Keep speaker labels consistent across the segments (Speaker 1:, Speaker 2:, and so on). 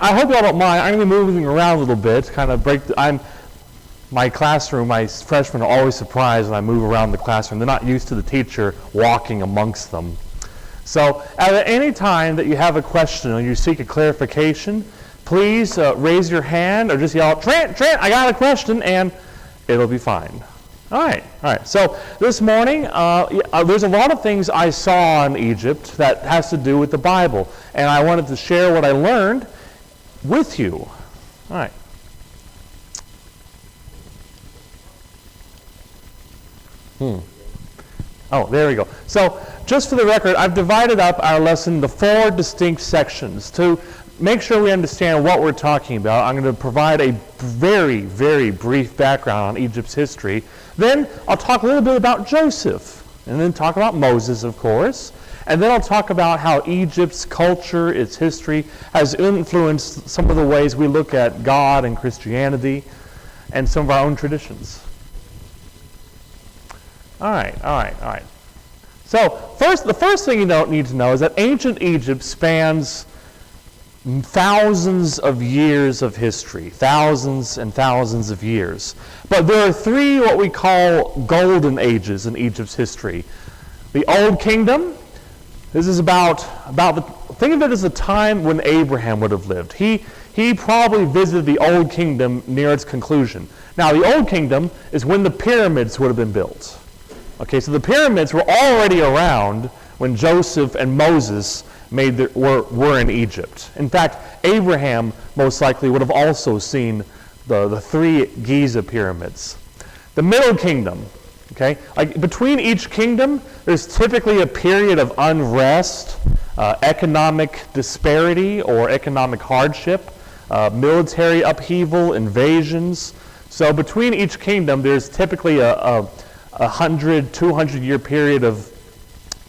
Speaker 1: I hope you all don't mind. I'm going to be moving around a little bit, kind of my classroom, my freshmen are always surprised when I move around the classroom. They're not used to the teacher walking amongst them. So at any time that you have a question or you seek a clarification, please raise your hand or just yell, Trent, I got a question, and it'll be fine. All right. So this morning, there's a lot of things I saw in Egypt that has to do with the Bible, and I wanted to share what I learned with you. All right. Oh, there we go. So just for the record, I've divided up our lesson into 4 distinct sections. To make sure we understand what we're talking about, I'm going to provide a very, very brief background on Egypt's history. Then I'll talk a little bit about Joseph, and then talk about Moses, of course. And then I'll talk about how Egypt's culture, its history, has influenced some of the ways we look at God and Christianity and some of our own traditions. All right. So the first thing you need to know is that ancient Egypt spans thousands of years of history, thousands and thousands of years. But there are 3 what we call golden ages in Egypt's history. The Old Kingdom, this is think of it as the time when Abraham would have lived. He probably visited the Old Kingdom near its conclusion. Now the Old Kingdom is when the pyramids would have been built. Okay, so the pyramids were already around when Joseph and Moses were in Egypt. In fact, Abraham most likely would have also seen the 3 Giza pyramids. The Middle Kingdom, okay, between each kingdom, there's typically a period of unrest, economic disparity or economic hardship, military upheaval, invasions. So between each kingdom, there's typically a 100, 200-year period of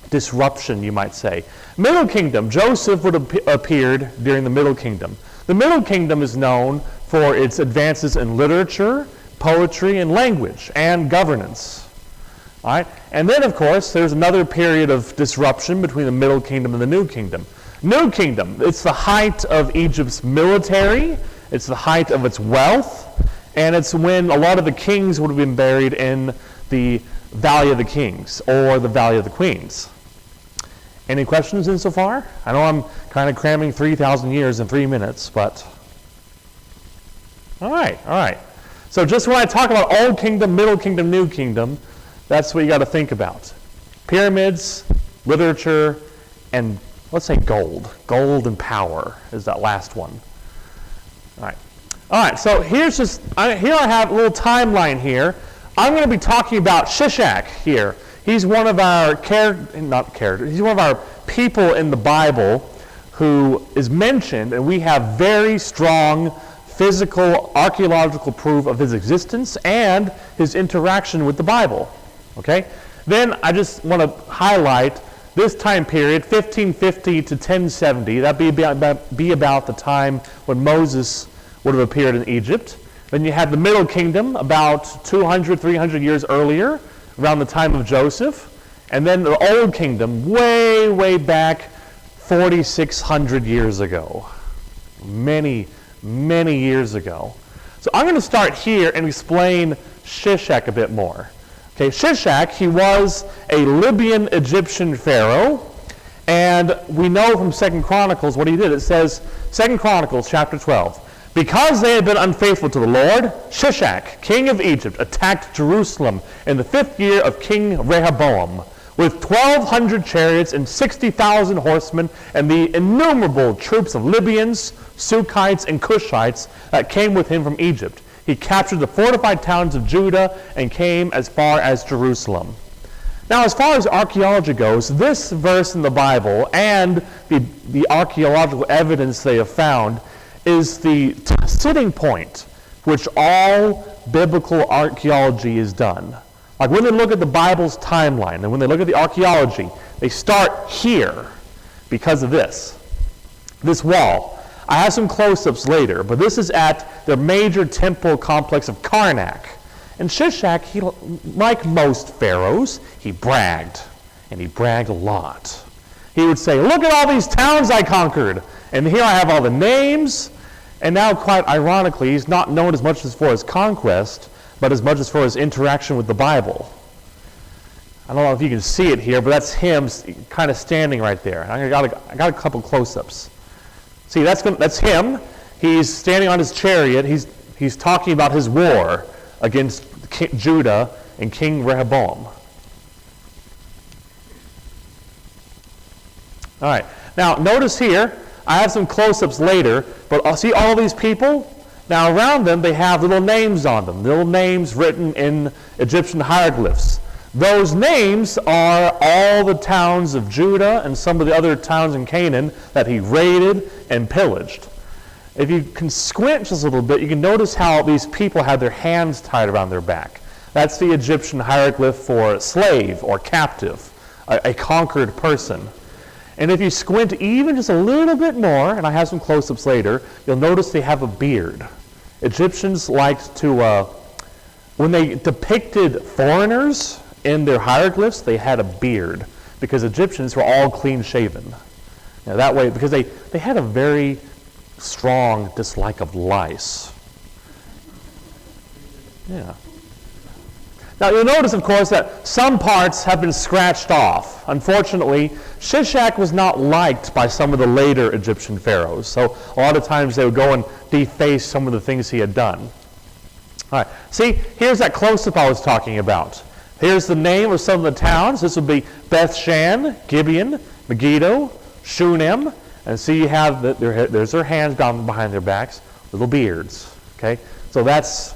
Speaker 1: disruption, you might say. Middle Kingdom, Joseph would have appeared during the Middle Kingdom. The Middle Kingdom is known for its advances in literature, poetry, and language, and governance. All right? And then, of course, there's another period of disruption between the Middle Kingdom and the New Kingdom. New Kingdom, it's the height of Egypt's military, it's the height of its wealth, and it's when a lot of the kings would have been buried in the Valley of the Kings or the Valley of the Queens. Any questions insofar? I know I'm kind of cramming 3,000 years in 3 minutes, but all right. So just when I talk about Old Kingdom, Middle Kingdom, New Kingdom, that's what you got to think about. Pyramids, literature, and let's say gold. Gold and power is that last one. All right. So here I have a little timeline here. I'm going to be talking about Shishak here. He's one of our he's one of our people in the Bible who is mentioned, and we have very strong physical, archaeological proof of his existence and his interaction with the Bible. Okay? Then I just want to highlight this time period, 1550 to 1070. That'd be about the time when Moses would have appeared in Egypt. Then you have the Middle Kingdom about 200, 300 years earlier, around the time of Joseph. And then the Old Kingdom, way, way back, 4,600 years ago. Many, many years ago. So I'm going to start here and explain Shishak a bit more. Okay, Shishak, he was a Libyan Egyptian pharaoh. And we know from 2 Chronicles what he did. It says, 2 Chronicles chapter 12. Because they had been unfaithful to the Lord, Shishak, king of Egypt, attacked Jerusalem in the 5th year of King Rehoboam, with 1,200 chariots and 60,000 horsemen, and the innumerable troops of Libyans, Sukkites, and Cushites that came with him from Egypt. He captured the fortified towns of Judah and came as far as Jerusalem. Now, as far as archaeology goes, this verse in the Bible and the archaeological evidence they have found is the sitting point which all biblical archaeology is done. Like when they look at the Bible's timeline and when they look at the archaeology, they start here because of this wall. I have some close-ups later, but this is at the major temple complex of Karnak. And Shishak, like most pharaohs, he bragged, and he bragged a lot. He would say, look at all these towns I conquered, and here I have all the names, And now, quite ironically, he's not known as much as for his conquest, but as much as for his interaction with the Bible. I don't know if you can see it here, but that's him kind of standing right there. I got a couple close-ups. See, that's him. He's standing on his chariot. He's talking about his war against Judah and King Rehoboam. All right. Now, notice here, I have some close-ups later, but I'll see all these people. Now, around them, they have little names on them, little names written in Egyptian hieroglyphs. Those names are all the towns of Judah and some of the other towns in Canaan that he raided and pillaged. If you can squint just a little bit, you can notice how these people had their hands tied around their back. That's the Egyptian hieroglyph for slave or captive, a conquered person. And if you squint even just a little bit more, and I have some close-ups later, you'll notice they have a beard. Egyptians liked to, when they depicted foreigners in their hieroglyphs, they had a beard because Egyptians were all clean-shaven. That way, because they had a very strong dislike of lice. Yeah. Now you'll notice, of course, that some parts have been scratched off. Unfortunately, Shishak was not liked by some of the later Egyptian pharaohs, so a lot of times they would go and deface some of the things he had done. All right, see, here's that close-up I was talking about. Here's the name of some of the towns. This would be Beth-Shan, Gibeon, Megiddo, Shunem, and see you have there's their hands down behind their backs, little beards. Okay, so that's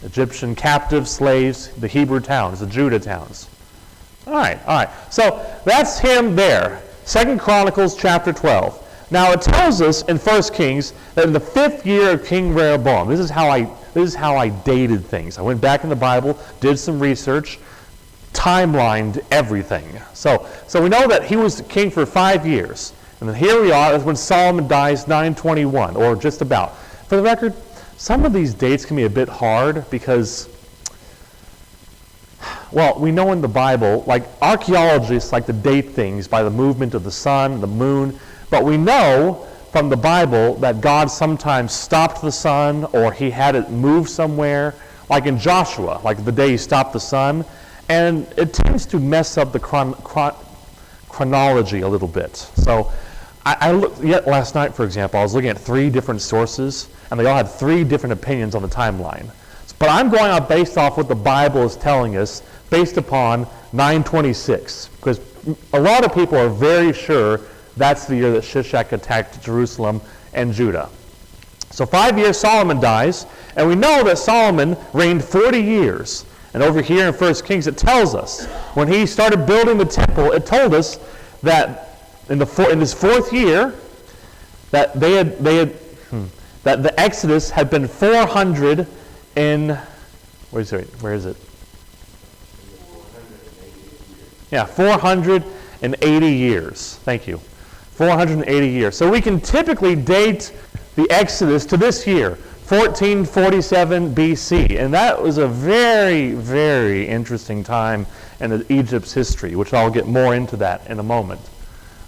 Speaker 1: Egyptian captive slaves, the Hebrew towns, the Judah towns. All right. So that's him there. 2 Chronicles chapter 12. Now it tells us in 1 Kings that in the 5th year of King Rehoboam, this is how I dated things. I went back in the Bible, did some research, timelined everything. So we know that he was king for 5 years. And then here we are, that's when Solomon dies, 921, or just about. For the record, some of these dates can be a bit hard because, well, we know in the Bible, like archaeologists like to date things by the movement of the sun, the moon, but we know from the Bible that God sometimes stopped the sun or he had it move somewhere, like in Joshua, like the day he stopped the sun, and it tends to mess up the chronology a little bit. So I looked last night, for example, I was looking at 3 different sources, and they all had 3 different opinions on the timeline. But I'm going out based off what the Bible is telling us, based upon 926, because a lot of people are very sure that's the year that Shishak attacked Jerusalem and Judah. So 5 years Solomon dies, and we know that Solomon reigned 40 years. And over here in 1 Kings it tells us, when he started building the temple, it told us that in his 4th year, that that the Exodus had been 400 in, where is it? Yeah, 480 years. Thank you. 480 years. So we can typically date the Exodus to this year, 1447 BC. And that was a very, very interesting time in Egypt's history, which I'll get more into that in a moment.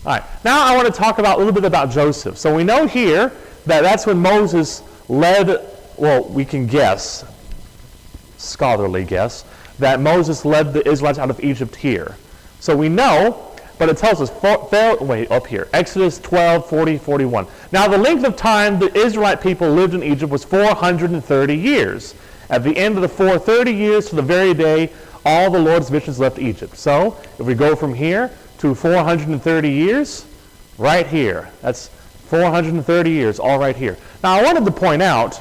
Speaker 1: All right, now I want to talk a little bit about Joseph. So we know here that that's when Moses led, well, we can guess, scholarly guess, that Moses led the Israelites out of Egypt here. So we know, but it tells us, up here, Exodus 12, 40, 41. Now the length of time the Israelite people lived in Egypt was 430 years. At the end of the 430 years to the very day, all the Lord's missions left Egypt. So if we go from here to 430 years, right here. That's 430 years, all right here. Now, I wanted to point out,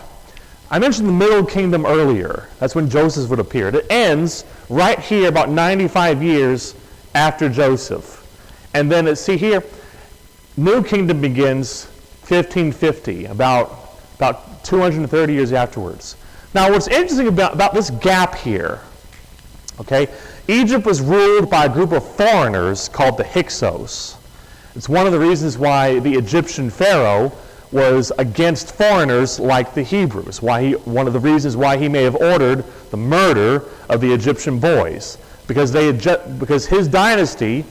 Speaker 1: I mentioned the Middle Kingdom earlier. That's when Joseph would appear. It ends right here, about 95 years after Joseph. And then, see here, New Kingdom begins 1550, about 230 years afterwards. Now, what's interesting about this gap here, okay, Egypt was ruled by a group of foreigners called the Hyksos. It's one of the reasons why the Egyptian Pharaoh was against foreigners like the Hebrews. One of the reasons why he may have ordered the murder of the Egyptian boys, because his dynasty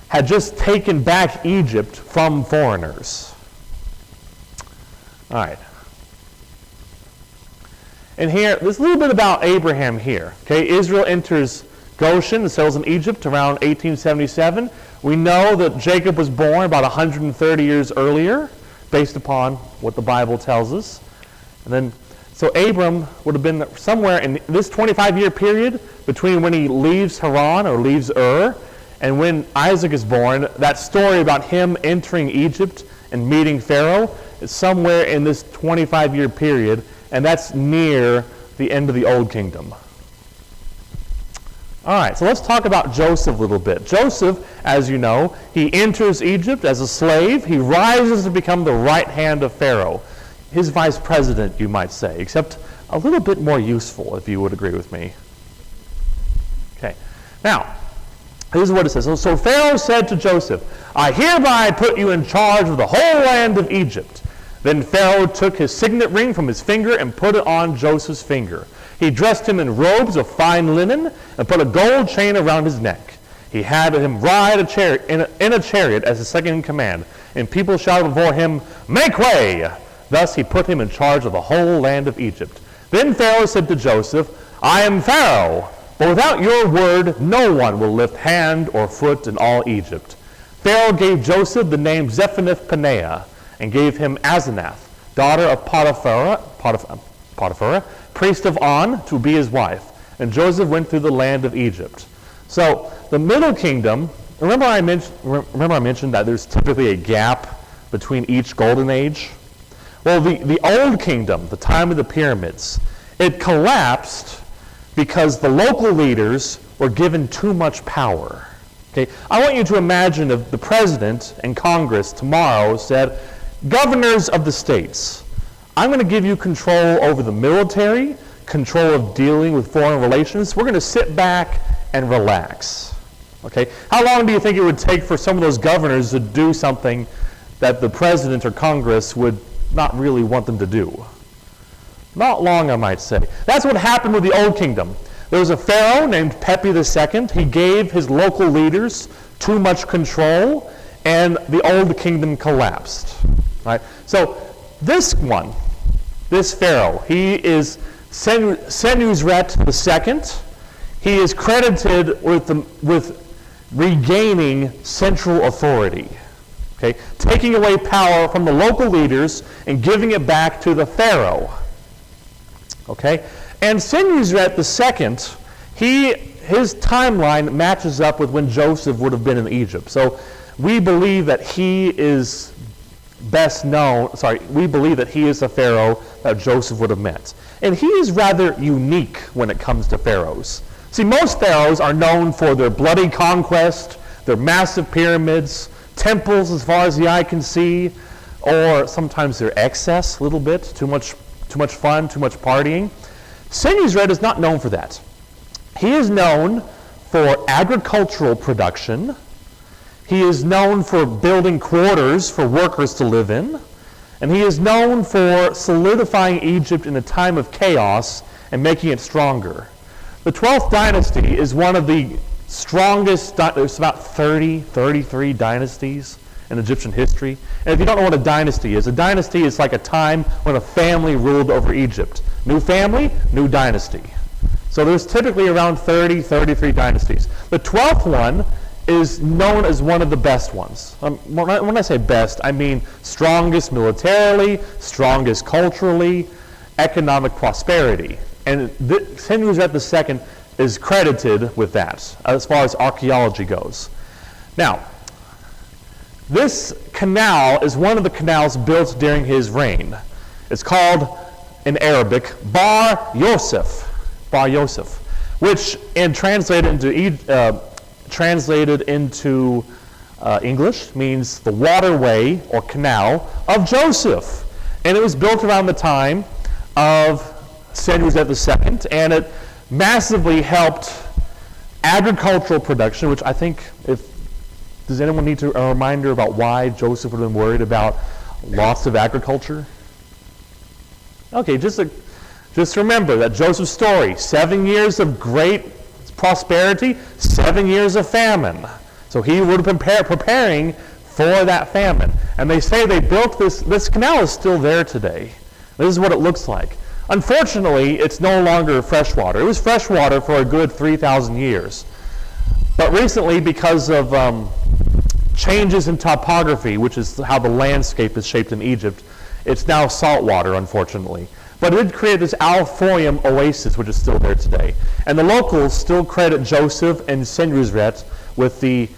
Speaker 1: had just taken back Egypt from foreigners. All right. And here, there's a little bit about Abraham here. Okay, Israel enters Goshen and settles in Egypt around 1877. We know that Jacob was born about 130 years earlier, based upon what the Bible tells us. And then, so Abram would have been somewhere in this 25-year period between when he leaves Haran or leaves Ur and when Isaac is born. That story about him entering Egypt and meeting Pharaoh is somewhere in this 25-year period, and that's near the end of the Old Kingdom. All right, so let's talk about Joseph a little bit. Joseph, as you know, he enters Egypt as a slave. He rises to become the right hand of Pharaoh, his vice president, you might say, except a little bit more useful, if you would agree with me. Okay, now, this is what it says. So Pharaoh said to Joseph, I hereby put you in charge of the whole land of Egypt. Then Pharaoh took his signet ring from his finger and put it on Joseph's finger. He dressed him in robes of fine linen and put a gold chain around his neck. He had him ride in a chariot as his second in command, and people shouted before him, Make way! Thus he put him in charge of the whole land of Egypt. Then Pharaoh said to Joseph, I am Pharaoh, but without your word no one will lift hand or foot in all Egypt. Pharaoh gave Joseph the name Zephanath-Paneah, and gave him Asenath, daughter of Potiphar, priest of On, to be his wife. And Joseph went through the land of Egypt. So the Middle Kingdom, remember I mentioned that there's typically a gap between each golden age? Well, the Old Kingdom, the time of the pyramids, it collapsed because the local leaders were given too much power. Okay, I want you to imagine if the president and Congress tomorrow said, governors of the states, I'm going to give you control over the military, control of dealing with foreign relations. We're going to sit back and relax. Okay? How long do you think it would take for some of those governors to do something that the president or Congress would not really want them to do? Not long, I might say. That's what happened with the Old Kingdom. There was a pharaoh named Pepi II. He gave his local leaders too much control, and the Old Kingdom collapsed. Right? So this one, this pharaoh, he is Senusret II. He is credited with regaining central authority, okay, taking away power from the local leaders and giving it back to the pharaoh. Okay, and Senusret II, his timeline matches up with when Joseph would have been in Egypt. So we believe that he is we believe that he is the pharaoh that Joseph would have met. And he is rather unique when it comes to pharaohs. See, most pharaohs are known for their bloody conquest, their massive pyramids, temples as far as the eye can see, or sometimes their excess a little bit, too much fun, too much partying. Senusret is not known for that. He is known for agricultural production. He is known for building quarters for workers to live in. And he is known for solidifying Egypt in a time of chaos and making it stronger. The 12th dynasty is one of the strongest, there's about 33 dynasties in Egyptian history. And if you don't know what a dynasty is like a time when a family ruled over Egypt. New family, new dynasty. So there's typically around 33 dynasties. The 12th one is known as one of the best ones. When I say best, I mean strongest militarily, strongest culturally, economic prosperity. And Senusret II is credited with that, as far as archaeology goes. Now, this canal is one of the canals built during his reign. It's called, in Arabic, Bar Yosef, which, translated into English, means the waterway or canal of Joseph. And it was built around the time of Senusret II, and it massively helped agricultural production, which I think, does anyone need a reminder about why Joseph would have been worried about loss of agriculture? Okay, just remember that Joseph's story, 7 years of great prosperity, 7 years of famine. So he would have been preparing for that famine. And they say they built this canal is still there today. This is what it looks like. Unfortunately, it's no longer freshwater. It was freshwater for a good 3,000 years. But recently, because of changes in topography, which is how the landscape is shaped in Egypt, it's now saltwater, unfortunately. But it did create this Al-Foyum oasis, which is still there today. And the locals still credit Joseph and Senusret with the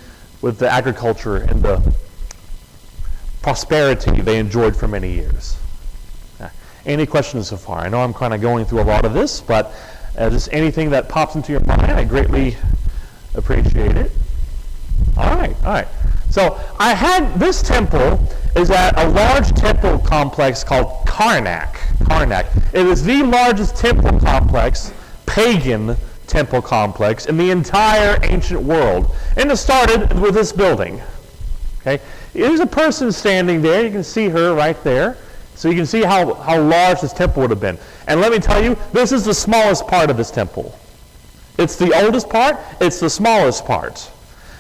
Speaker 1: agriculture and the prosperity they enjoyed for many years. Any questions so far? I know I'm kind of going through a lot of this, but just anything that pops into your mind, I greatly appreciate it. All right. So I had this temple is at a large temple complex called Karnak. It is the largest temple complex, pagan temple complex, in the entire ancient world. And it started with this building. Okay, there's a person standing there. You can see her right there. So you can see how large this temple would have been. And let me tell you, this is the smallest part of this temple. It's the oldest part. It's the smallest part.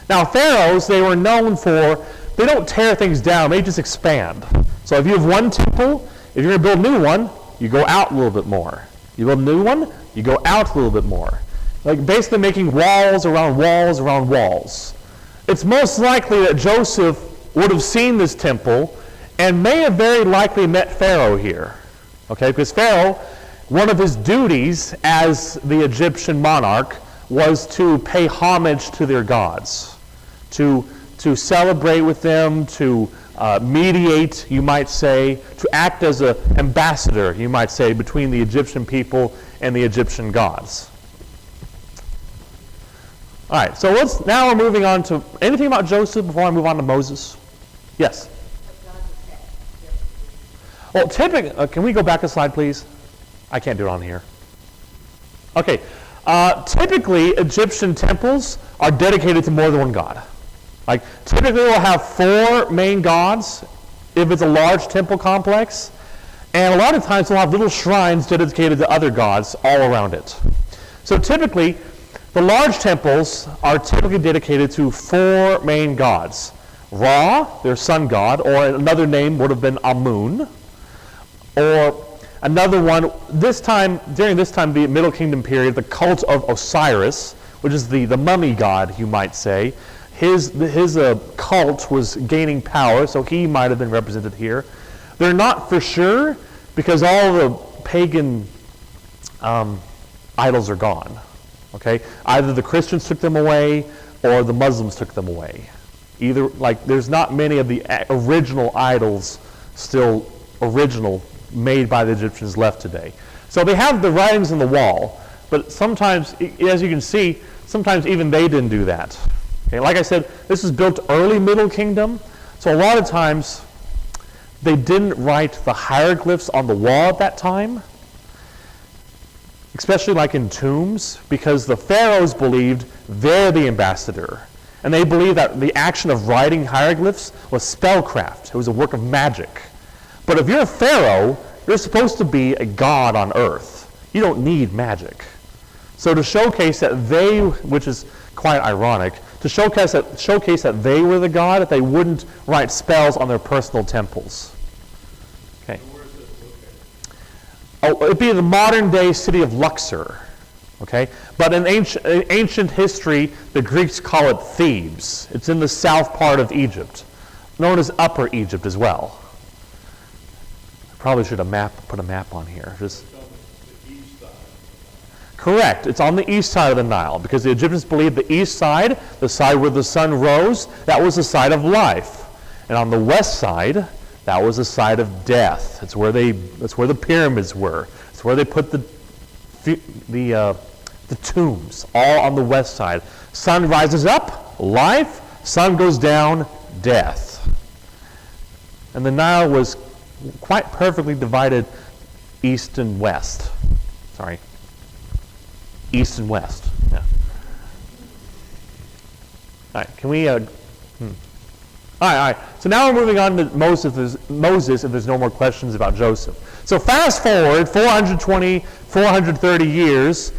Speaker 1: Now, pharaohs, they were known for, they don't tear things down. They just expand. So if you have one temple, if you're going to build a new one, you go out a little bit more. You build a new one, you go out a little bit more. Like basically making walls around walls around walls. It's most likely that Joseph would have seen this temple and may have very likely met Pharaoh here. Okay, because Pharaoh, one of his duties as the Egyptian monarch was to pay homage to their gods, to celebrate with them, to mediate, you might say, to act as an ambassador, you might say, between the Egyptian people and the Egyptian gods. All right, so now we're moving on to anything about Joseph before I move on to Moses? Yes? Well, typically, can we go back a slide, please? I can't do it on here. Okay. Typically, Egyptian temples are dedicated to more than one god. Like, typically we'll have 4 main gods if it's a large temple complex, and a lot of times we'll have little shrines dedicated to other gods all around it. So typically, the large temples are typically dedicated to 4 main gods. Ra, their sun god, or another name would have been Amun, or another one, during this time, the Middle Kingdom period, the cult of Osiris, which is the mummy god, you might say. His cult was gaining power, so he might have been represented here. They're not for sure, because all the pagan idols are gone. Okay, either the Christians took them away, or the Muslims took them away. Either, like, there's not many of the original idols still original made by the Egyptians left today. So they have the writings on the wall, but sometimes, as you can see, sometimes even they didn't do that. Okay, like I said, this is built early Middle Kingdom, so a lot of times they didn't write the hieroglyphs on the wall at that time, especially like in tombs, because the pharaohs believed they're the ambassador, and they believed that the action of writing hieroglyphs was spellcraft. It was a work of magic. But if you're a pharaoh, you're supposed to be a god on earth. You don't need magic. So to showcase that they, which is quite ironic, to showcase that they were the god, that they wouldn't write spells on their personal temples. Okay.
Speaker 2: Where is this located?
Speaker 1: Oh, it'd be the modern-day city of Luxor. Okay, but in ancient history, the Greeks call it Thebes. It's in the south part of Egypt, known as Upper Egypt as well. Probably should have put a map on here.
Speaker 2: It's on the east side.
Speaker 1: Correct. It's on the east side of the Nile, because the Egyptians believed the east side, the side where the sun rose, that was the side of life, and on the west side, that was the side of death. That's where the pyramids were. It's where they put the tombs, all on the west side. Sun rises up, life. Sun goes down, death. And the Nile was quite perfectly divided east and west. Sorry. East and west. Yeah. All right, can we... All right. So now we're moving on to Moses, if there's no more questions about Joseph. So fast forward 430 years,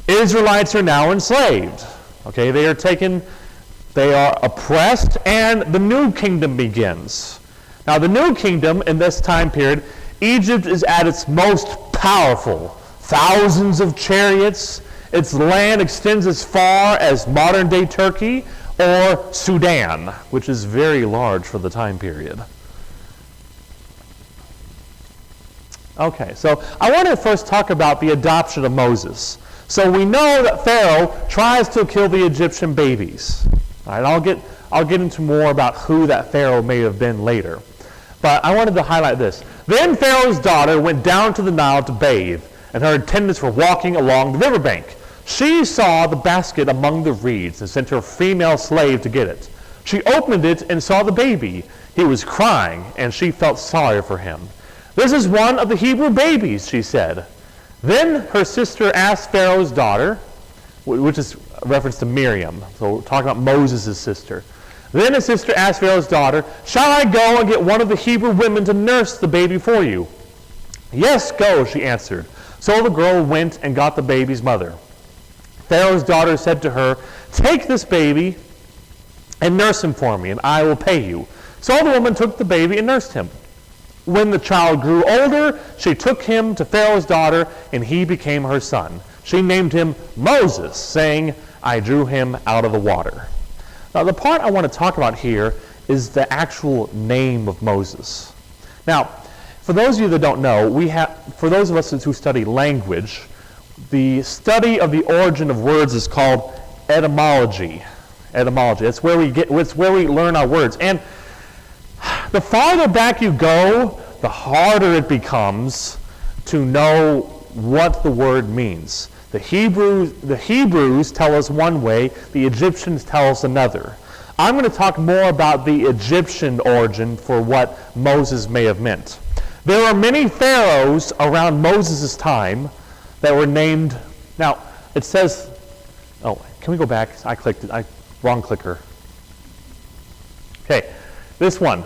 Speaker 1: Israelites are now enslaved. Okay, they are oppressed, and the new kingdom begins. Now the new kingdom in this time period, Egypt is at its most powerful. Thousands of chariots. Its land extends as far as modern-day Turkey or Sudan, which is very large for the time period. Okay, so I want to first talk about the adoption of Moses. So we know that Pharaoh tries to kill the Egyptian babies. All right, I'll get into more about who that Pharaoh may have been later. But I wanted to highlight this. Then Pharaoh's daughter went down to the Nile to bathe, and her attendants were walking along the riverbank. She saw the basket among the reeds and sent her female slave to get it. She opened it and saw the baby. He was crying, and she felt sorry for him. "This is one of the Hebrew babies," she said. Then her sister asked Pharaoh's daughter, which is a reference to Miriam, so we're talking about Moses' sister. Then his sister asked Pharaoh's daughter, "Shall I go and get one of the Hebrew women to nurse the baby for you?" "Yes, go," she answered. So the girl went and got the baby's mother. Pharaoh's daughter said to her, "Take this baby and nurse him for me, and I will pay you." So the woman took the baby and nursed him. When the child grew older, she took him to Pharaoh's daughter, and he became her son. She named him Moses, saying, "I drew him out of the water." Now, the part I want to talk about here is the actual name of Moses. Now, for those of you that don't know, for those of us who study language, the study of the origin of words is called etymology. Etymology. It's where we learn our words. And the farther back you go, the harder it becomes to know what the word means. The Hebrews tell us one way, the Egyptians tell us another. I'm going to talk more about the Egyptian origin for what Moses may have meant. There are many pharaohs around Moses' time that were named. Now, it says, oh, can we go back? I clicked it. Wrong clicker. Okay, this one.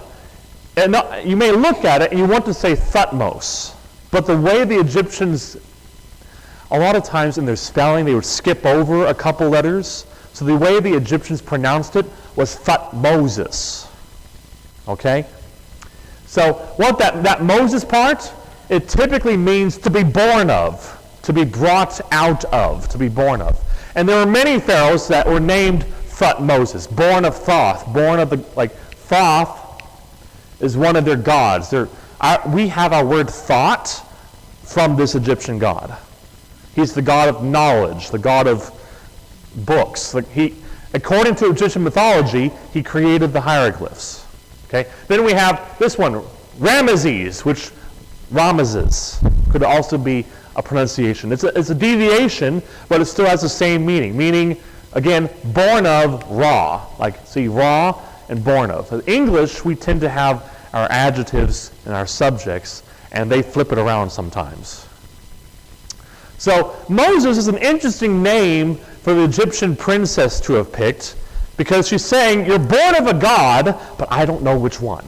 Speaker 1: And you may look at it and you want to say Thutmose, but the way the Egyptians, a lot of times in their spelling, they would skip over a couple letters. So the way the Egyptians pronounced it was Thutmoses. Okay? So what that Moses part, it typically means to be born of, to be brought out of, to be born of. And there are many pharaohs that were named Thutmoses, born of Thoth, born of Thoth is one of their gods. We have our word thought from this Egyptian god. He's the god of knowledge, the god of books. According to Egyptian mythology, he created the hieroglyphs. Okay. Then we have this one, Ramesses, which Ramesses could also be a pronunciation. It's a deviation, but it still has the same meaning. Meaning, again, born of Ra. See, Ra and born of. In English, we tend to have our adjectives and our subjects, and they flip it around sometimes. So Moses is an interesting name for the Egyptian princess to have picked, because she's saying, you're born of a god, but I don't know which one.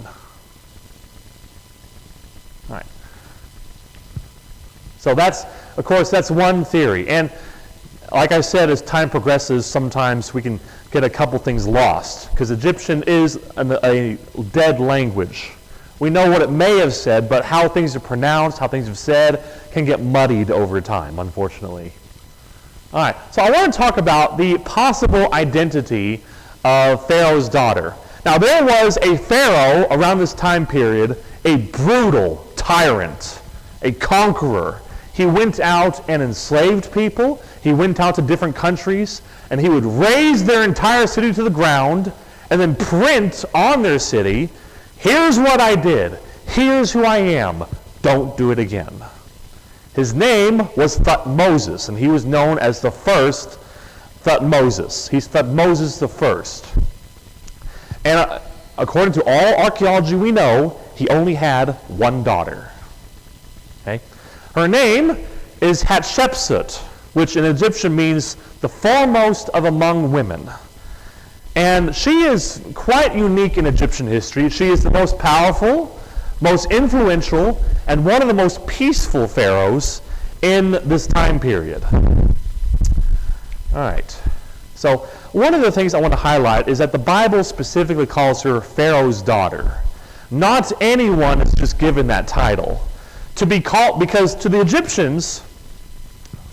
Speaker 1: All right. So that's one theory. And like I said, as time progresses, sometimes we can get a couple things lost, because Egyptian is a dead language. We know what it may have said, but how things are pronounced, how things are said, can get muddied over time, unfortunately. All right, so I want to talk about the possible identity of Pharaoh's daughter. Now, there was a pharaoh around this time period, a brutal tyrant, a conqueror. He went out and enslaved people. He went out to different countries, and he would raze their entire city to the ground and then print on their city, "Here's what I did. Here's who I am. Don't do it again." His name was Thutmoses, and he was known as the first Thutmoses. He's Thutmoses the first. And according to all archaeology we know, he only had one daughter. Okay? Her name is Hatshepsut, which in Egyptian means the foremost of among women. And she is quite unique in Egyptian history. She is the most powerful, most influential, and one of the most peaceful pharaohs in this time period. All right. So one of the things I want to highlight is that the Bible specifically calls her Pharaoh's daughter. Not anyone is just given that title. to be called, because to the Egyptians,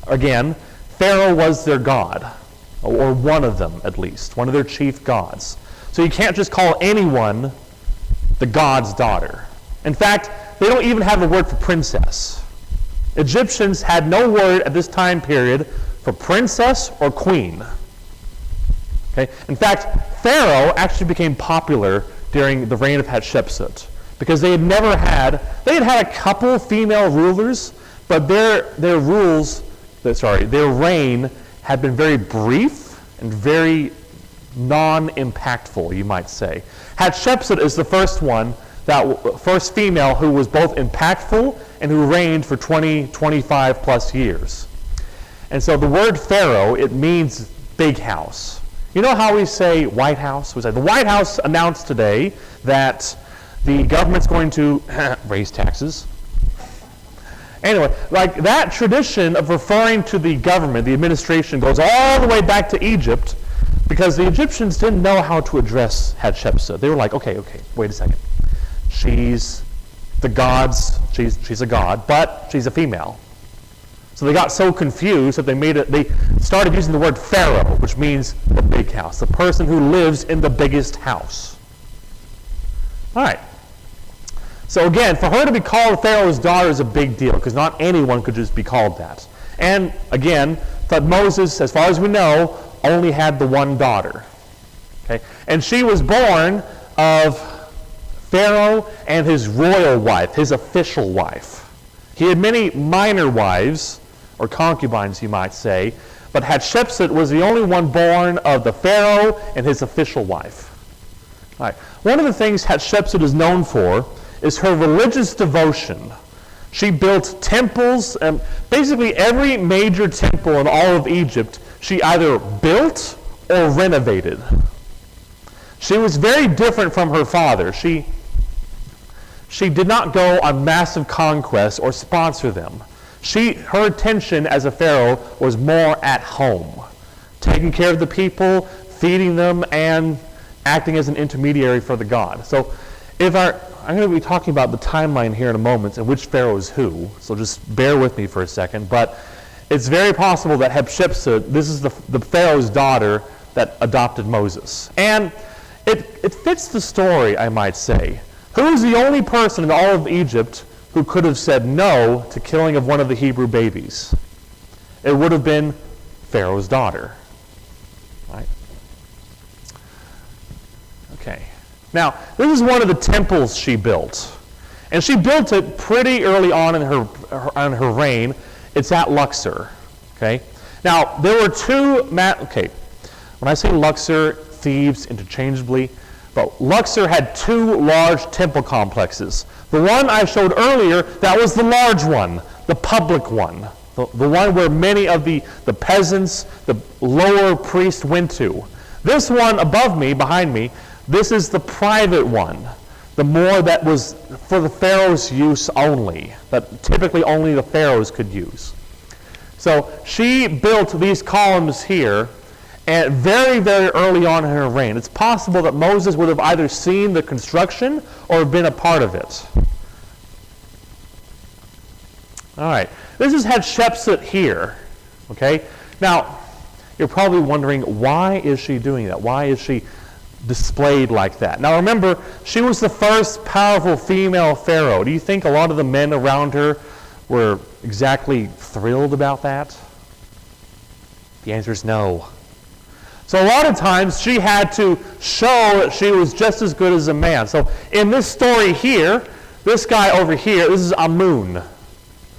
Speaker 1: again, Pharaoh was their god, or one of them at least, one of their chief gods. So you can't just call anyone the god's daughter. In fact, they don't even have a word for princess. Egyptians had no word at this time period for princess or queen. Okay? In fact, Pharaoh actually became popular during the reign of Hatshepsut because they had had a couple female rulers, but their reign had been very brief and very non-impactful, you might say. Hatshepsut is the first female who was both impactful and who reigned for 25 plus years. And so the word Pharaoh, it means big house. You know how we say White House? We say the White House announced today that the government's going to raise taxes. Anyway, like that tradition of referring to the government, the administration, goes all the way back to Egypt because the Egyptians didn't know how to address Hatshepsut. They were like, okay, wait a second. She's a god, but she's a female. So they got so confused that they started using the word Pharaoh, which means the big house, the person who lives in the biggest house. All right. So again, for her to be called Pharaoh's daughter is a big deal because not anyone could just be called that. And again, that Moses, as far as we know, only had the one daughter. Okay? And she was born of Pharaoh and his royal wife, his official wife. He had many minor wives, or concubines you might say, but Hatshepsut was the only one born of the Pharaoh and his official wife. All right. One of the things Hatshepsut is known for is her religious devotion. She built temples, and basically every major temple in all of Egypt, she either built or renovated. She was very different from her father. She did not go on massive conquests or sponsor them. Her attention as a pharaoh was more at home, taking care of the people, feeding them, and acting as an intermediary for the god. So I'm going to be talking about the timeline here in a moment and which pharaoh is who, so just bear with me for a second. But it's very possible that Hatshepsut, this is the pharaoh's daughter that adopted Moses. And it fits the story, I might say. Who is the only person in all of Egypt who could have said no to killing of one of the Hebrew babies? It would have been Pharaoh's daughter. Right? Okay. Now, this is one of the temples she built. And she built it pretty early on in her reign. It's at Luxor. Okay? Now, there were when I say Luxor, Thebes, interchangeably, but Luxor had two large temple complexes. The one I showed earlier, that was the large one, the public one, the one where many of the peasants, the lower priests went to. This one above me, behind me, this is the private one, the more that was for the pharaoh's use only, that typically only the pharaohs could use. So she built these columns here, and very, very early on in her reign. It's possible that Moses would have either seen the construction or been a part of it. All right, this is Hatshepsut here. Okay, now you're probably wondering, why is she doing that? Why is she displayed like that? Now remember, she was the first powerful female pharaoh. Do you think a lot of the men around her were exactly thrilled about that? The answer is no. So a lot of times she had to show that she was just as good as a man. So in this story here, this guy over here, this is Amun.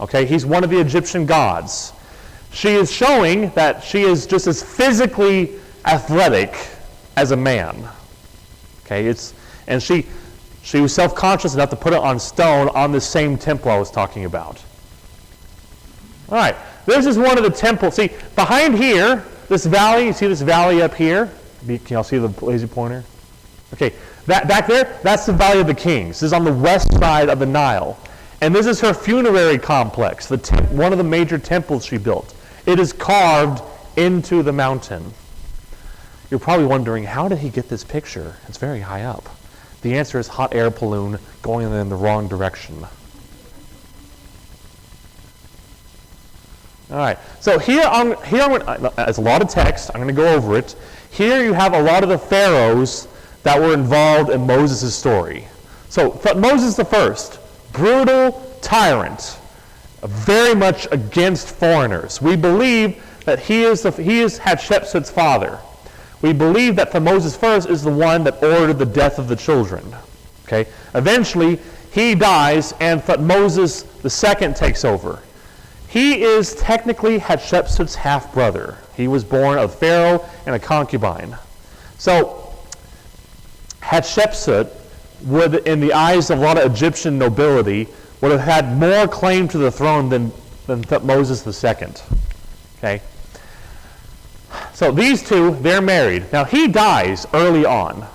Speaker 1: Okay, he's one of the Egyptian gods. She is showing that she is just as physically athletic as a man. Okay, and she was self-conscious enough to put it on stone on the same temple I was talking about. All right, this is one of the temples. See, behind here, this valley, you see this valley up here? Can y'all see the lazy pointer? Okay, back there, that's the Valley of the Kings. This is on the west side of the Nile. And this is her funerary complex, one of the major temples she built. It is carved into the mountain. You're probably wondering, how did he get this picture? It's very high up. The answer is hot air balloon going in the wrong direction. All right. So here, it's a lot of text. I'm going to go over it. Here you have a lot of the pharaohs that were involved in Moses' story. So Moses the first, brutal tyrant, very much against foreigners. We believe that he is Hatshepsut's father. We believe that Thutmose first is the one that ordered the death of the children. Okay. Eventually, he dies, and Thutmose II takes over. He is technically Hatshepsut's half-brother. He was born of Pharaoh and a concubine. So Hatshepsut would, in the eyes of a lot of Egyptian nobility, would have had more claim to the throne than Thutmose II. Okay? So these two, they're married. Now he dies early on.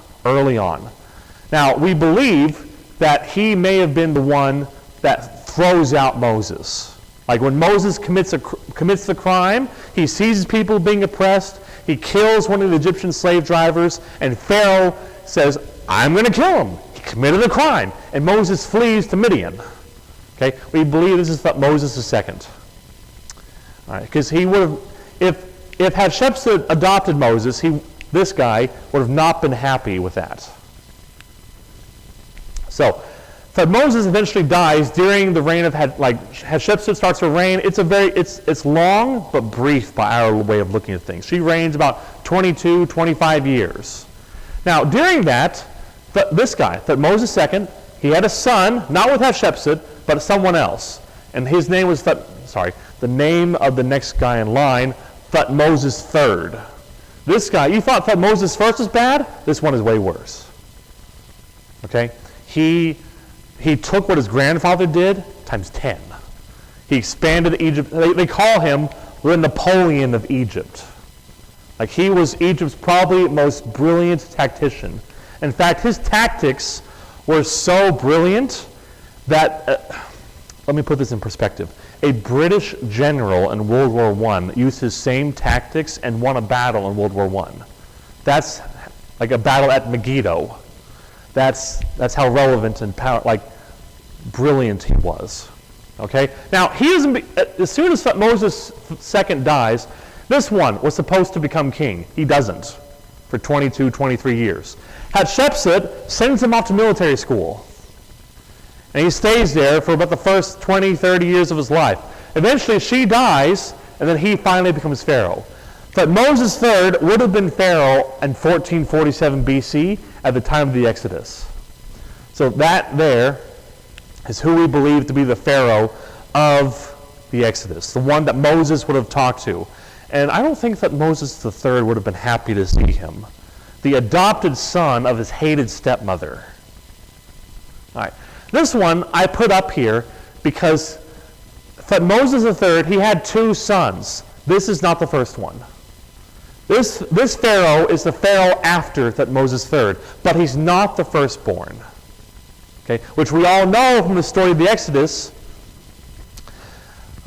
Speaker 1: Now we believe that he may have been the one that throws out Moses. Like when Moses commits the crime, he sees people being oppressed, he kills one of the Egyptian slave drivers, and Pharaoh says, I'm going to kill him. He committed a crime. And Moses flees to Midian. Okay? We believe this is Moses II. All right, because he would have, if Hatshepsut adopted Moses, this guy would have not been happy with that. So, Moses eventually dies during the reign of Hatshepsut starts her reign. It's long but brief by our way of looking at things. She reigns about 22, 25 years. Now, during that, this guy, Moses II, he had a son, not with Hatshepsut, but someone else. And his name was, the name of the next guy in line, Thutmose III. This guy, you thought Thutmose first was bad? This one is way worse. Okay? He took what his grandfather did times 10. He expanded Egypt. They call him the Napoleon of Egypt. Like he was Egypt's probably most brilliant tactician. In fact, his tactics were so brilliant that, let me put this in perspective. A British general in World War I used his same tactics and won a battle in World War I. That's like a battle at Megiddo. That's how relevant and brilliant he was. Okay? Now, as soon as Moses II dies, this one was supposed to become king. He doesn't for 22, 23 years. Hatshepsut sends him off to military school. And he stays there for about the first 20, 30 years of his life. Eventually, she dies, and then he finally becomes pharaoh. But Moses III would have been pharaoh in 1447 BC at the time of the Exodus. So that there is who we believe to be the pharaoh of the Exodus, the one that Moses would have talked to. And I don't think that Moses III would have been happy to see him. The adopted son of his hated stepmother. All right. This one I put up here because Moses III, he had two sons. This is not the first one. This pharaoh is the pharaoh after Moses III, but he's not the firstborn. Okay, which we all know from the story of the Exodus.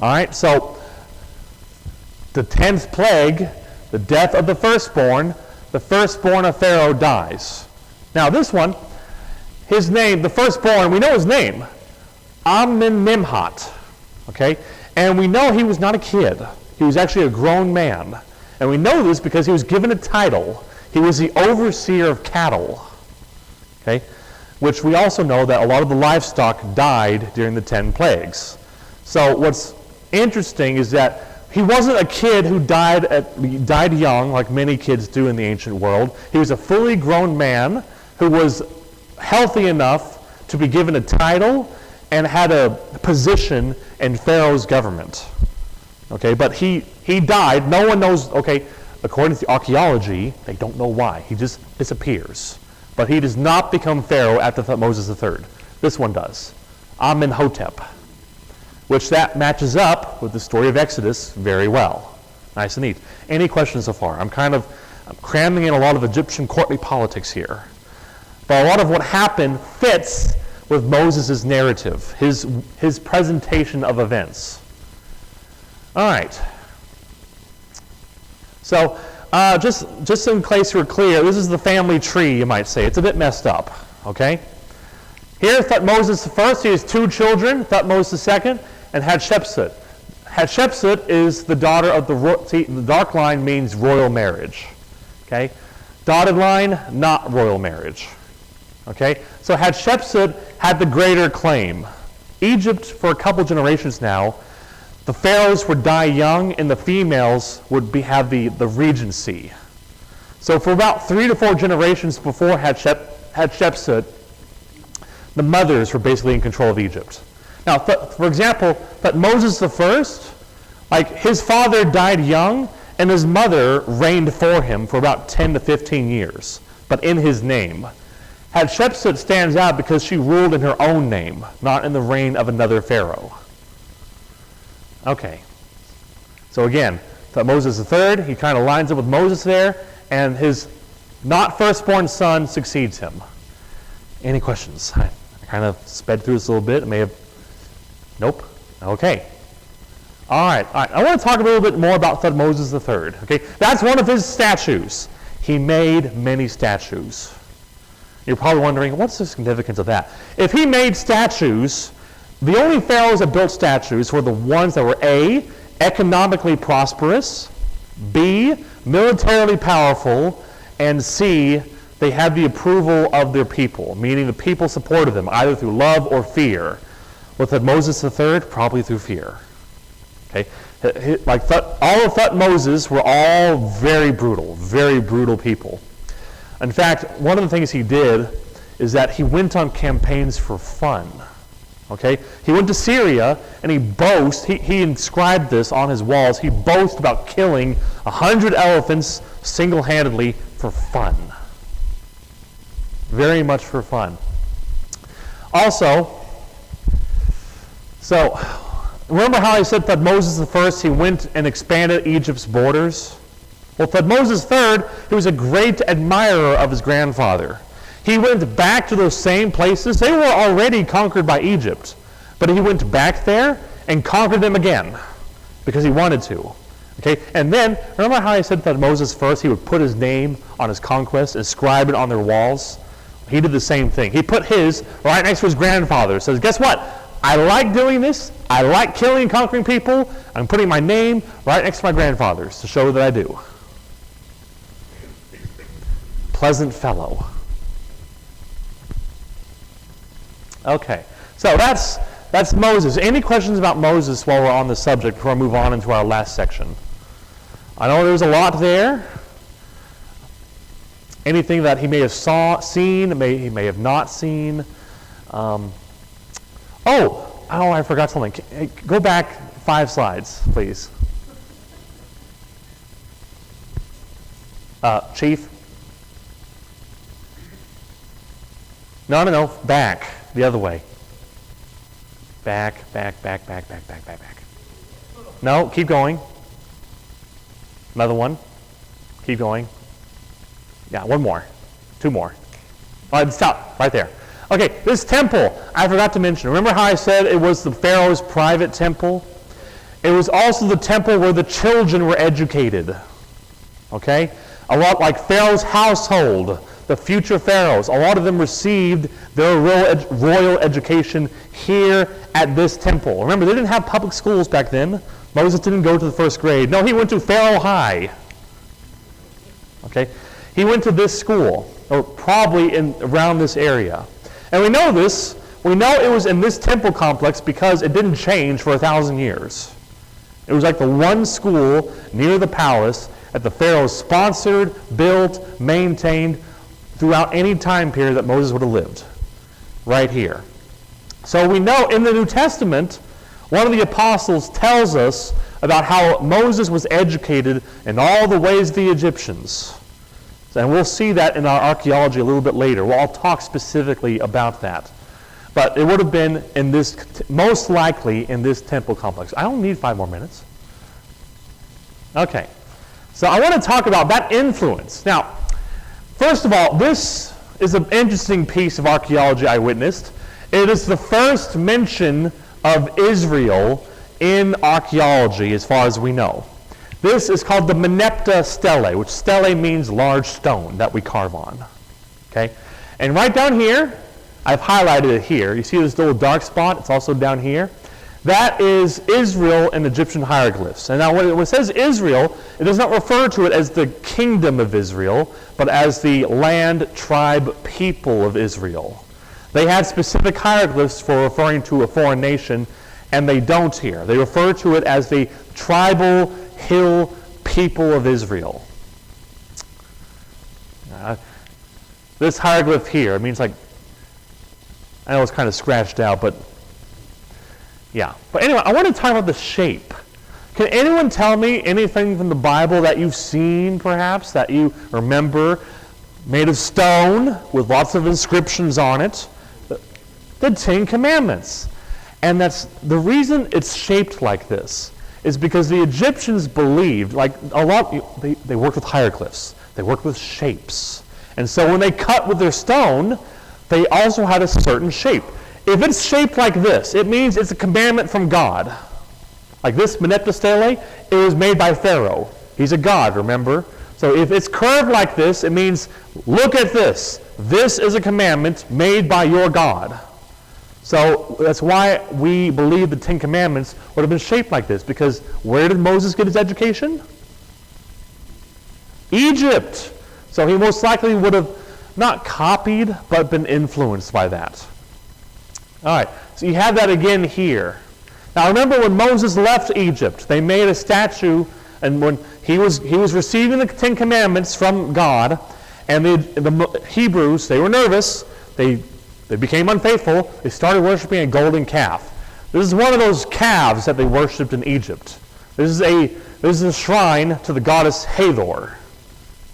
Speaker 1: All right, so the 10th plague, the death of the firstborn of Pharaoh dies. Now this one, his name, the firstborn, we know his name, Amenemhat. Okay, and we know he was not a kid. He was actually a grown man. And we know this because he was given a title. He was the overseer of cattle. Okay, which we also know that a lot of the livestock died during the 10 plagues. So what's interesting is that he wasn't a kid who died young, like many kids do in the ancient world. He was a fully grown man who was healthy enough to be given a title and had a position in Pharaoh's government. Okay, but he died. No one knows, okay, according to the archaeology, they don't know why. He just disappears. But he does not become pharaoh after Moses III. This one does. Amenhotep. Which that matches up with the story of Exodus very well. Nice and neat. Any questions so far? I'm cramming in a lot of Egyptian courtly politics here. But a lot of what happened fits with Moses' narrative, his presentation of events. All right. So, just in case you're clear, this is the family tree, you might say. It's a bit messed up, okay? Here, Thutmose I, he has two children, Thutmose II and Hatshepsut. Hatshepsut is the daughter of the dark line means royal marriage. Okay? Dotted line, not royal marriage. Okay? So Hatshepsut had the greater claim. Egypt, for a couple generations now, the pharaohs would die young and the females would have the regency. So for about 3 to 4 generations before Hatshepsut, the mothers were basically in control of Egypt. Now, for example, but Moses the first, like his father died young and his mother reigned for him for about 10 to 15 years, but in his name. Hatshepsut stands out because she ruled in her own name, not in the reign of another pharaoh. Okay. So again, Moses III, he kind of lines up with Moses there, and his not firstborn son succeeds him. Any questions? I kind of sped through this a little bit. May have. Nope. Okay. All right. I want to talk a little bit more about Thutmose III. Okay. That's one of his statues. He made many statues. You're probably wondering, what's the significance of that? If he made statues, the only pharaohs that built statues were the ones that were A, economically prosperous, B, militarily powerful, and C, they had the approval of their people, meaning the people supported them, either through love or fear. With Thutmose III, probably through fear. Okay, all of Thutmoses were all very brutal people. In fact, one of the things he did is that he went on campaigns for fun. Okay, he went to Syria and he inscribed this on his walls. He boasted about killing 100 elephants single-handedly for fun. Very much for fun. Also, so remember how I said Thutmose I, he went and expanded Egypt's borders? Well, Thutmose III, he was a great admirer of his grandfather. He went back to those same places. They were already conquered by Egypt, but he went back there and conquered them again because he wanted to. Okay, and then, remember how I said Thutmose I, he would put his name on his conquest, inscribe it on their walls? He did the same thing. He put his right next to his grandfather. Says, guess what? I like doing this. I like killing and conquering people. I'm putting my name right next to my grandfather's to show that I do. Pleasant fellow. Okay, so that's Moses. Any questions about Moses while we're on the subject before I move on into our last section? I know there's a lot there. Anything that he may have seen, he may have not seen. I forgot something. Hey, go back 5 slides, please. Chief? No, back. The other way. Back. No, keep going. Another one. Keep going. Yeah, one more. 2 more. All right, stop. Right there. Okay, this temple, I forgot to mention. Remember how I said it was the Pharaoh's private temple? It was also the temple where the children were educated. Okay? A lot like Pharaoh's household, the future pharaohs, a lot of them received their royal education here at this temple. Remember, they didn't have public schools back then. Moses didn't go to the 1st grade. No, he went to Pharaoh High. Okay? He went to this school, or probably around this area. And we know this. We know it was in this temple complex because it didn't change for 1,000 years. It was like the one school near the palace that the pharaohs sponsored, built, maintained throughout any time period that Moses would have lived. Right here. So we know in the New Testament, one of the apostles tells us about how Moses was educated in all the ways of the Egyptians. And we'll see that in our archaeology a little bit later. We'll all talk specifically about that. But it would have been in this, most likely in this temple complex. I don't need 5 more minutes. Okay. So I want to talk about that influence. Now, first of all, this is an interesting piece of archaeology I witnessed. It is the first mention of Israel in archaeology as far as we know. This is called the Merneptah Stele, which stele means large stone that we carve on. Okay? And right down here, I've highlighted it here. You see this little dark spot? It's also down here. That is Israel and Egyptian hieroglyphs. And now when it says Israel, it does not refer to it as the kingdom of Israel, but as the land, tribe, people of Israel. They had specific hieroglyphs for referring to a foreign nation, and they don't here. They refer to it as the tribal hill people of Israel. This hieroglyph here, it means like, I know it's kind of scratched out, but yeah. But anyway, I want to talk about the shape. Can anyone tell me anything from the Bible that you've seen, perhaps, that you remember, made of stone with lots of inscriptions on it? The Ten Commandments. And that's the reason it's shaped like this is because the Egyptians believed, like a lot, they worked with hieroglyphs. They worked with shapes. And so when they cut with their stone, they also had a certain shape. If it's shaped like this, it means it's a commandment from God. Like this Merneptah stele, it was made by Pharaoh. He's a god, remember? So if it's curved like this, it means, look at this. This is a commandment made by your God. So that's why we believe the Ten Commandments would have been shaped like this, because where did Moses get his education? Egypt. So he most likely would have not copied, but been influenced by that. All right, so you have that again here. Now remember when Moses left Egypt, they made a statue, and when he was receiving the Ten Commandments from God, and the Hebrews, they were nervous, they became unfaithful, they started worshiping a golden calf. This is one of those calves that they worshipped in Egypt. This is a shrine to the goddess Hathor.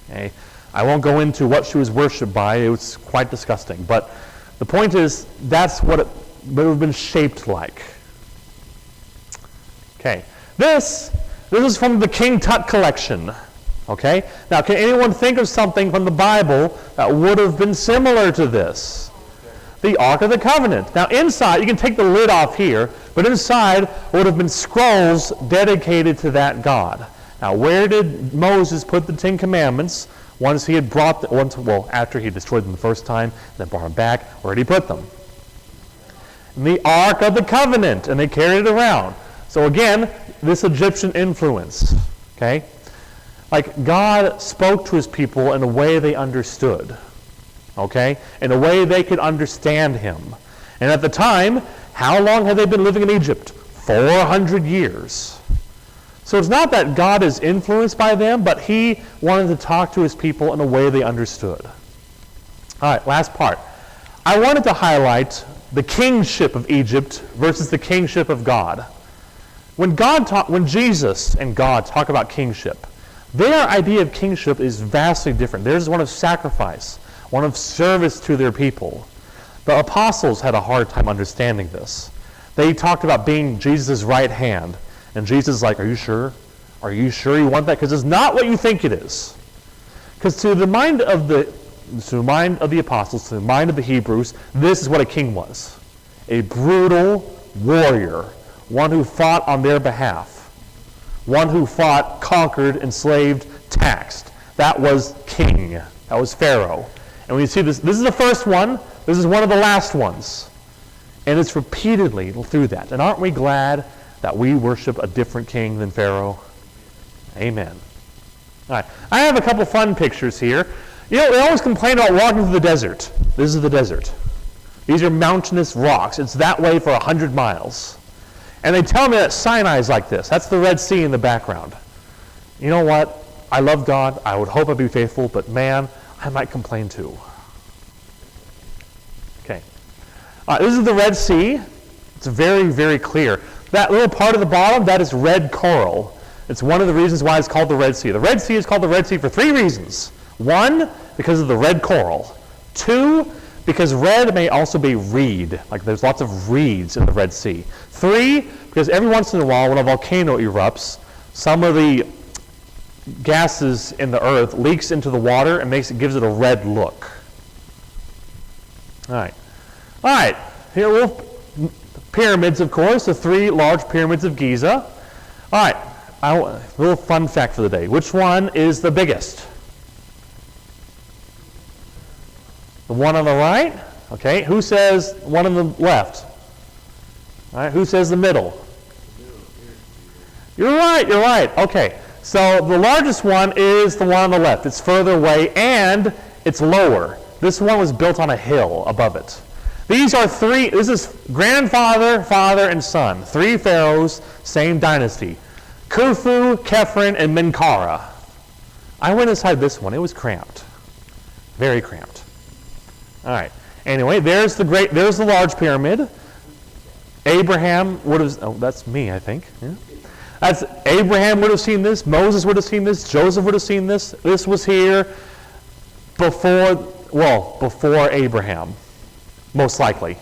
Speaker 1: Okay? I won't go into what she was worshipped by, it was quite disgusting, but the point is, that's what it would have been shaped like. Okay, this is from the King Tut collection. Okay, now can anyone think of something from the Bible that would have been similar to this? The Ark of the Covenant. Now inside, you can take the lid off here, but inside would have been scrolls dedicated to that God. Now where did Moses put the Ten Commandments? Once he had brought after he destroyed them the first time, then brought them back, where did he put them? In the Ark of the Covenant, and they carried it around. So again, this Egyptian influence, okay? Like God spoke to his people in a way they understood, okay? In a way they could understand him. And at the time, how long had they been living in Egypt? 400 years. So it's not that God is influenced by them, but he wanted to talk to his people in a way they understood. All right, last part. I wanted to highlight the kingship of Egypt versus the kingship of God. When Jesus and God talk about kingship, their idea of kingship is vastly different. Theirs is one of sacrifice, one of service to their people. The apostles had a hard time understanding this. They talked about being Jesus' right hand. And Jesus is like, are you sure? Are you sure you want that? Because it's not what you think it is. Because to the mind of the apostles, to the mind of the Hebrews, this is what a king was. A brutal warrior, one who fought on their behalf. One who fought, conquered, enslaved, taxed. That was king. That was Pharaoh. And when you see this is the first one. This is one of the last ones. And it's repeatedly through that. And aren't we glad that we worship a different king than Pharaoh? Amen. All right. I have a couple fun pictures here. You know, we always complain about walking through the desert. This is the desert. These are mountainous rocks. It's that way for 100 miles. And they tell me that Sinai is like this. That's the Red Sea in the background. You know what? I love God. I would hope I'd be faithful, but man, I might complain too. Okay. This is the Red Sea. It's very, very clear. That little part of the bottom, that is red coral. It's one of the reasons why it's called the Red Sea. The Red Sea is called the Red Sea for 3 reasons. 1, because of the red coral. 2, because red may also be reed. Like there's lots of reeds in the Red Sea. 3, because every once in a while when a volcano erupts, some of the gases in the earth leaks into the water and gives it a red look. All right. Here pyramids, of course, the 3 large pyramids of Giza. All right, a little fun fact for the day. Which one is the biggest? The one on the right? Okay, who says one on the left? All right, who says the middle? You're right, you're right. Okay, so the largest one is the one on the left. It's further away and it's lower. This one was built on a hill above it. These are three, this is grandfather, father, and son. Three pharaohs, same dynasty. Khufu, Khephren, and Menkaura. I went inside this one. It was cramped. Very cramped. All right. Anyway, there's the large pyramid. Abraham would have, oh, that's me, I think. Yeah. Abraham would have seen this. Moses would have seen this. Joseph would have seen this. This was here before Abraham, most likely.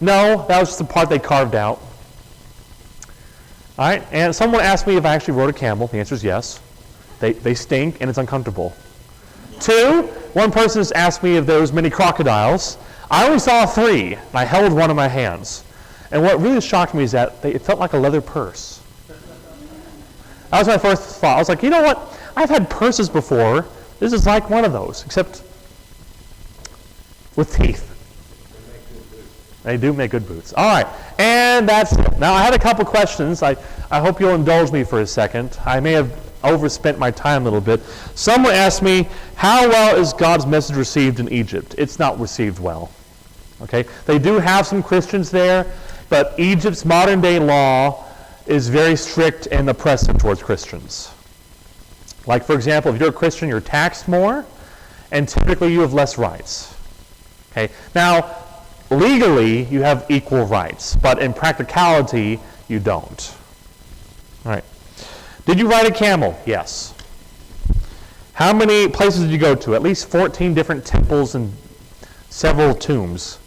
Speaker 1: No, that was just the part they carved out. All right, and someone asked me if I actually rode a camel. The answer is yes. They stink and it's uncomfortable. 2, one person has asked me if there was many crocodiles. I only saw 3, and I held one in my hands. And what really shocked me is that it felt like a leather purse. That was my first thought. I was like, you know what? I've had purses before. This is like one of those, except with teeth. They do make good boots. All right, and that's it. Now, I had a couple questions. I hope you'll indulge me for a second. I may have overspent my time a little bit. Someone asked me, how well is God's message received in Egypt? It's not received well. Okay, they do have some Christians there, but Egypt's modern-day law is very strict and oppressive towards Christians. Like, for example, if you're a Christian, you're taxed more, and typically you have less rights. Okay, now, legally, you have equal rights, but in practicality, you don't. All right. Did you ride a camel? Yes. How many places did you go to? At least 14 different temples and several tombs.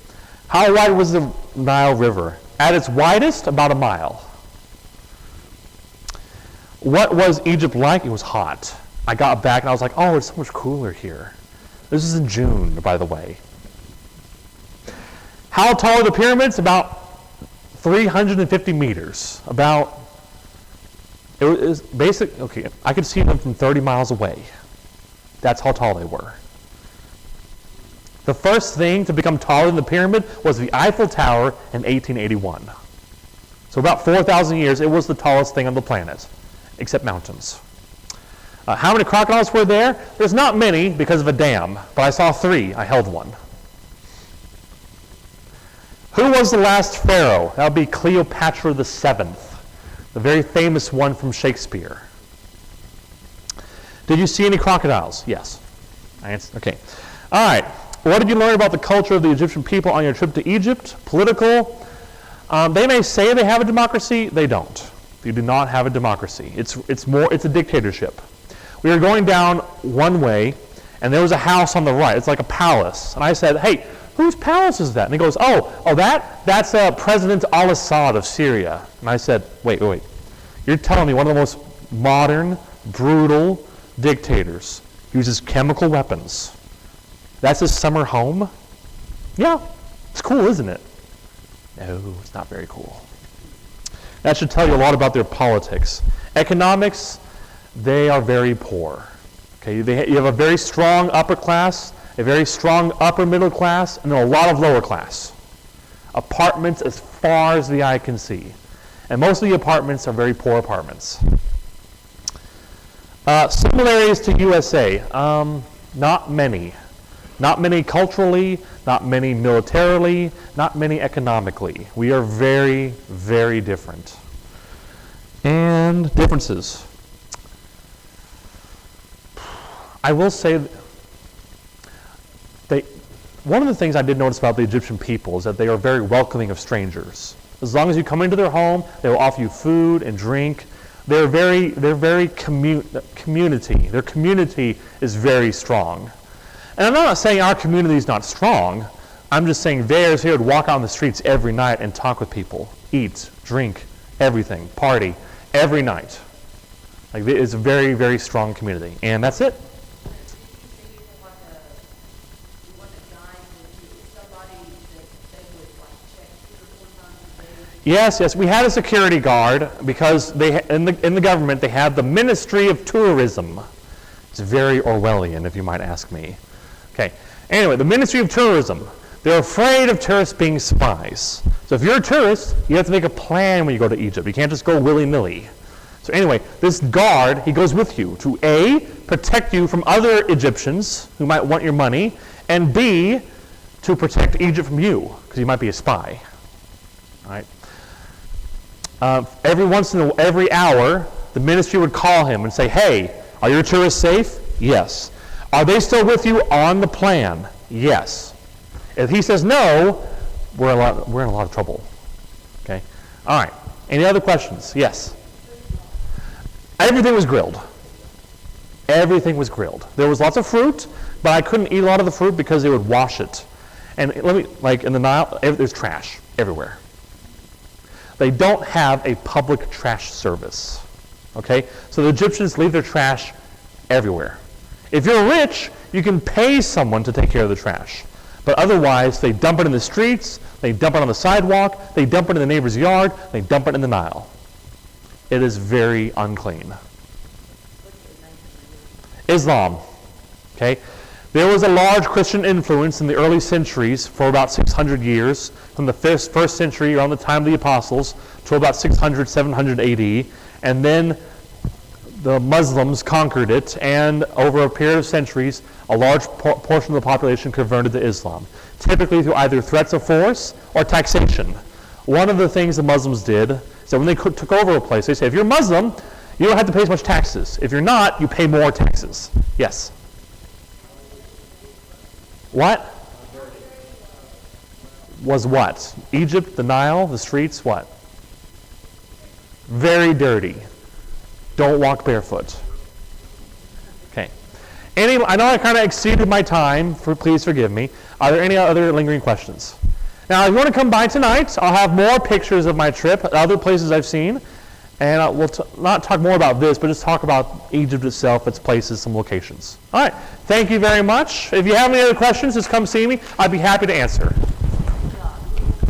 Speaker 1: How wide was the Nile River? At its widest, about a mile. What was Egypt like? It was hot. I got back and I was like, oh, it's so much cooler here. This is in June, by the way. How tall are the pyramids? About 350 meters. It was basic, okay, I could see them from 30 miles away. That's how tall they were. The first thing to become taller than the pyramid was the Eiffel Tower in 1881. So about 4,000 years, it was the tallest thing on the planet, except mountains. How many crocodiles were there? There's not many because of a dam, but I saw 3. I held one. Who was the last pharaoh? That would be Cleopatra VII, the very famous one from Shakespeare. Did you see any crocodiles? Yes. Okay. All right. What did you learn about the culture of the Egyptian people on your trip to Egypt? Political. They may say they have a democracy. They don't. They do not have a democracy. It's a dictatorship. We were going down one way, and there was a house on the right. It's like a palace. And I said, hey, whose palace is that? And he goes, that's President al-Assad of Syria. And I said, wait. You're telling me one of the most modern, brutal dictators uses chemical weapons. That's his summer home? Yeah, it's cool, isn't it? No, it's not very cool. That should tell you a lot about their politics. Economics, they are very poor. Okay, you have a very strong upper class, a very strong upper middle class, and then a lot of lower class. Apartments as far as the eye can see. And most of the apartments are very poor apartments. Similarities to USA, not many. Not many culturally, not many militarily, not many economically. We are very, very different. And differences. I will say one of the things I did notice about the Egyptian people is that they are very welcoming of strangers. As long as you come into their home, they will offer you food and drink. They're very community. Their community is very strong. And I'm not saying our community is not strong. I'm just saying theirs here would walk out on the streets every night and talk with people, eat, drink, everything, party, every night. Like, it's a very, very strong community. And that's it. Yes, we had a security guard because in the government they had the Ministry of Tourism. It's very Orwellian, if you might ask me. Okay. Anyway, the Ministry of Tourism. They're afraid of tourists being spies. So if you're a tourist, you have to make a plan when you go to Egypt. You can't just go willy-nilly. So anyway, this guard, he goes with you to A, protect you from other Egyptians who might want your money, and B, to protect Egypt from you, because you might be a spy. All right? Every hour, the ministry would call him and say, hey, are your tourists safe? Yes. Are they still with you on the plan? Yes. If he says no, we're in a lot of trouble. Okay? All right. Any other questions? Yes. Everything was grilled. Everything was grilled. There was lots of fruit, but I couldn't eat a lot of the fruit because they would wash it. And like in the Nile, there's trash everywhere. They don't have a public trash service. Okay? So the Egyptians leave their trash everywhere. If you're rich, you can pay someone to take care of the trash. But otherwise, they dump it in the streets, they dump it on the sidewalk, they dump it in the neighbor's yard, they dump it in the Nile. It is very unclean. Islam. Okay? There was a large Christian influence in the early centuries for about 600 years, from the first century around the time of the apostles to about 600, 700 AD, and then the Muslims conquered it, and over a period of centuries, a large portion of the population converted to Islam, typically through either threats of force or taxation. One of the things the Muslims did is that when they took over a place, they said, if you're Muslim, you don't have to pay as much taxes. If you're not, you pay more taxes. Yes? What? Was what? Egypt, the Nile, the streets, what? Very dirty. Don't walk barefoot. Okay. I know I kind of exceeded my time. Please forgive me. Are there any other lingering questions? Now, if you want to come by tonight, I'll have more pictures of my trip, other places I've seen, and we'll not talk more about this, but just talk about Egypt itself, its places, some locations. All right. Thank you very much. If you have any other questions, just come see me. I'd be happy to answer.